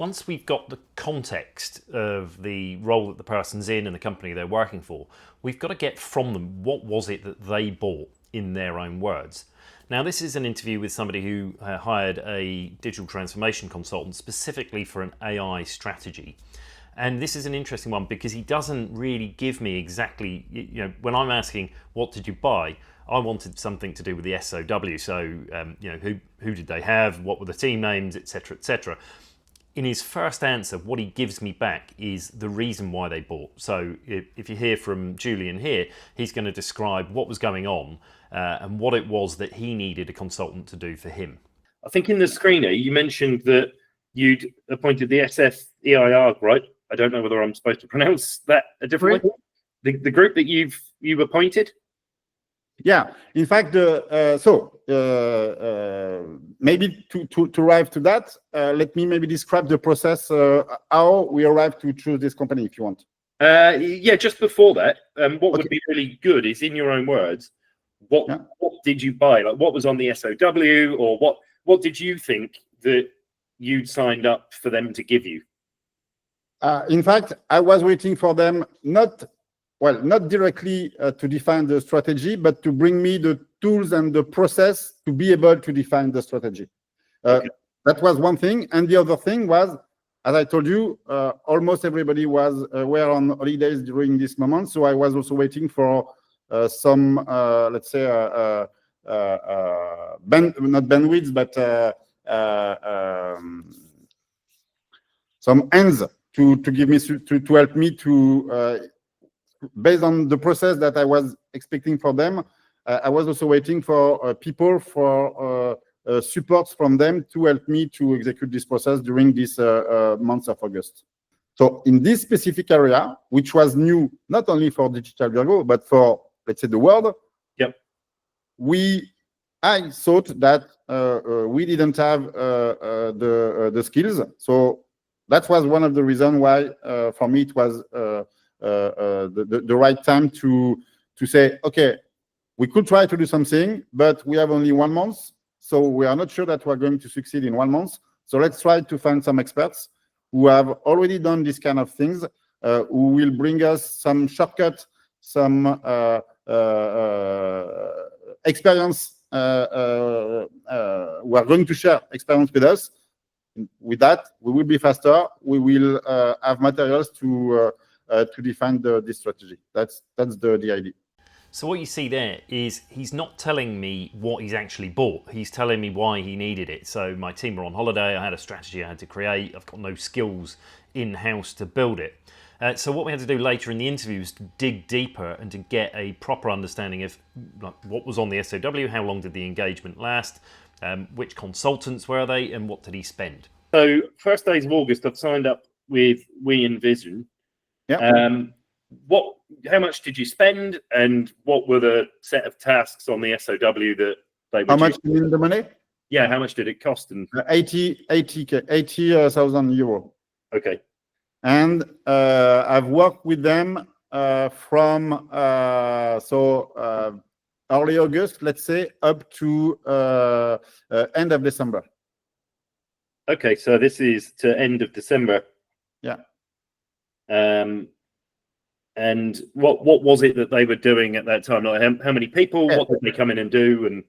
once we've got the context of the role that the person's in and the company they're working for, we've got to get from them what was it that they bought in their own words. Now, this is an interview with somebody who hired a digital transformation consultant specifically for an AI strategy. And this is an interesting one because he doesn't really give me exactly, when I'm asking, what did you buy? I wanted something to do with the SOW. So, who did they have? What were the team names, etc., etc. In his first answer, what he gives me back is the reason why they bought. So if you hear from Julian here, he's going to describe what was going on and what it was that he needed a consultant to do for him. I think in the screener, you mentioned that you'd appointed the SFEIR, right? I don't know whether I'm supposed to pronounce that a different way. The group that you've appointed? Yeah, in fact, maybe to arrive to that, let me maybe describe the process, how we arrived to choose this company, if you want. Yeah, just before that, what would be really good is, in your own words, what did you buy? Like, what was on the SOW, or what did you think that you'd signed up for them to give you? In fact, I was waiting for them not directly to define the strategy, but to bring me the tools and the process to be able to define the strategy. Okay. That was one thing. And the other thing was, as I told you, almost everybody were on holidays during this moment. So I was also waiting for some, let's say, not bandwidth, but some hands to give me, to help me to, based on the process that I was expecting for them, I was also waiting for people, for supports from them to help me to execute this process during this month of August. So in this specific area, which was new, not only for Digital Virgo, but for, let's say, the world, I thought that we didn't have the skills. So that was one of the reasons why, for me, it was the right time to say, okay, we could try to do something, but we have only 1 month, so we are not sure that we're going to succeed in 1 month. So let's try to find some experts who have already done this kind of things, who will bring us some shortcut, some experience, who are going to share experience with us. With that, we will be faster. We will have materials to define this strategy. That's the idea. So what you see there is he's not telling me what he's actually bought. He's telling me why he needed it. So my team were on holiday. I had a strategy I had to create. I've got no skills in-house to build it. So what we had to do later in the interview is to dig deeper and to get a proper understanding of what was on the SOW, how long did the engagement last, which consultants were they, and what did he spend? So first days of August, I've signed up with We Envision. Yeah. How much did you spend, and what were the set of tasks on the SOW that they were? How much do you mean the money? Yeah, how much did it cost? And 80,000 euro. Okay. And I've worked with them from early August, let's say, up to end of December. Okay, so this is to end of December. Yeah. And what was it that they were doing at that time? Like how many people? Yeah. What did they come in and do? And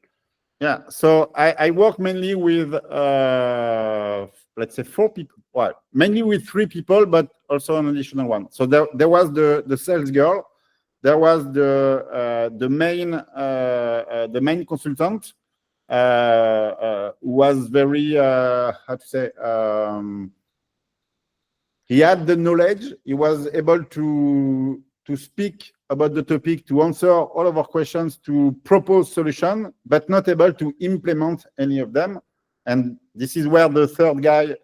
yeah, so I work mainly with let's say 4 people. Well, mainly with 3 people, but also an additional one. So there was the sales girl, there was the main consultant, who was very how to say. He had the knowledge. He was able to speak about the topic, to answer all of our questions, to propose solutions, but not able to implement any of them. And this is where the third guy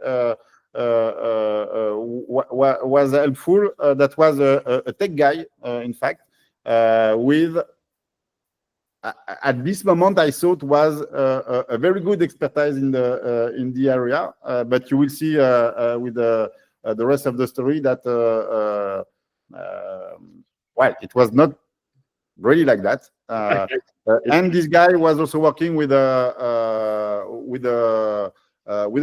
was helpful. That was a tech guy, in fact, with at this moment I thought was a very good expertise in the area. But you will see with the rest of the story that well, it was not really like that. And this guy was also working with a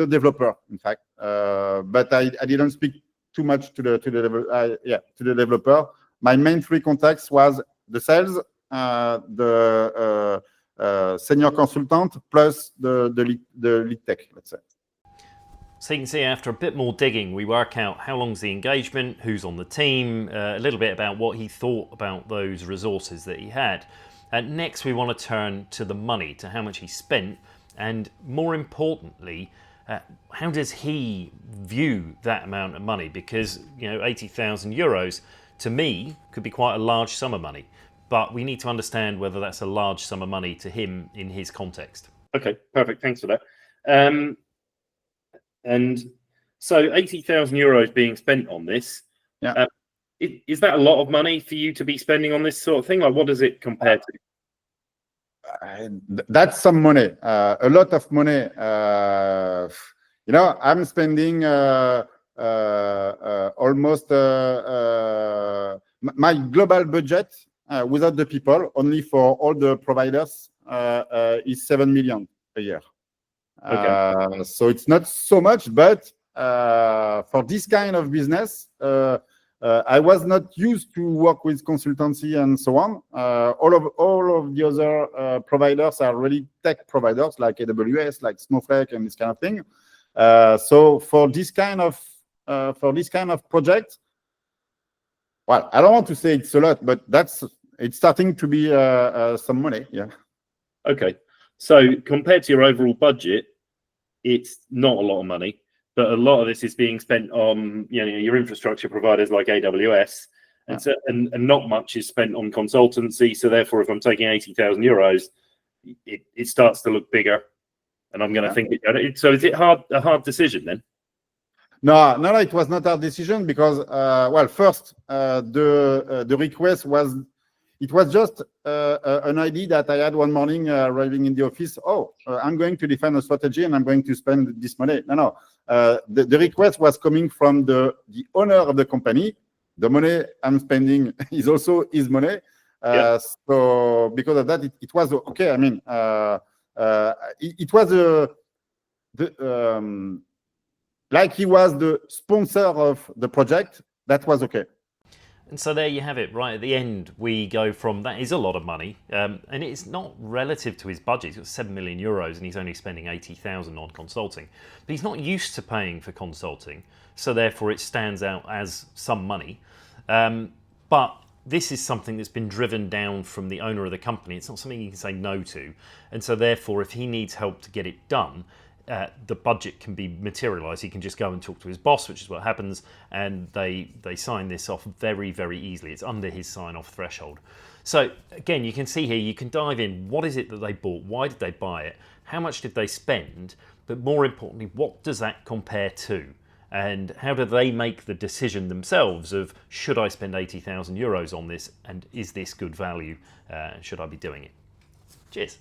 developer, in fact, but I didn't speak too much to the developer. My main three contacts was the sales, the senior consultant, plus the lead tech, let's say. So you can see after a bit more digging, we work out how long's the engagement, who's on the team, a little bit about what he thought about those resources that he had. And next we want to turn to the money, to how much he spent, and more importantly, how does he view that amount of money? Because 80,000 euros to me could be quite a large sum of money, but we need to understand whether that's a large sum of money to him in his context. Okay, perfect. Thanks for that. And so 80,000 euros being spent on this, is that a lot of money for you to be spending on this sort of thing? Like, what does it compare to? That's some money, a lot of money. I'm spending almost my global budget without the people, only for all the providers, is 7 million a year. Okay. So it's not so much, but for this kind of business, I was not used to work with consultancy and so on. All of the other providers are really tech providers like AWS, like Snowflake, and this kind of thing. So for this kind of project, well, I don't want to say it's a lot, but it's starting to be some money. Yeah. Okay. So compared to your overall budget, it's not a lot of money, but a lot of this is being spent on your infrastructure providers like AWS, and not much is spent on consultancy. So therefore, if I'm taking 80,000 euros, it starts to look bigger, and I'm going to think. So is it a hard decision then? No, it was not a hard decision because, first, the request was. It was just an idea that I had one morning arriving in the office. I'm going to define a strategy and I'm going to spend this money. No. The request was coming from the owner of the company. The money I'm spending is also his money. So because of that, it was okay. I mean, it was like he was the sponsor of the project. That was okay. And so there you have it. Right at the end, we go from that is a lot of money, and it's not relative to his budget. He's got 7 million euros, and he's only spending 80,000 on consulting. But he's not used to paying for consulting, so therefore it stands out as some money. But this is something that's been driven down from the owner of the company. It's not something he can say no to, and so therefore, if he needs help to get it done, the budget can be materialized. He can just go and talk to his boss, which is what happens, and they sign this off very, very easily. It's under his sign-off threshold. So again, you can see here, you can dive in. What is it that they bought? Why did they buy it? How much did they spend? But more importantly, what does that compare to? And how do they make the decision themselves of, should I spend 80,000 euros on this? And is this good value? Should I be doing it? Cheers.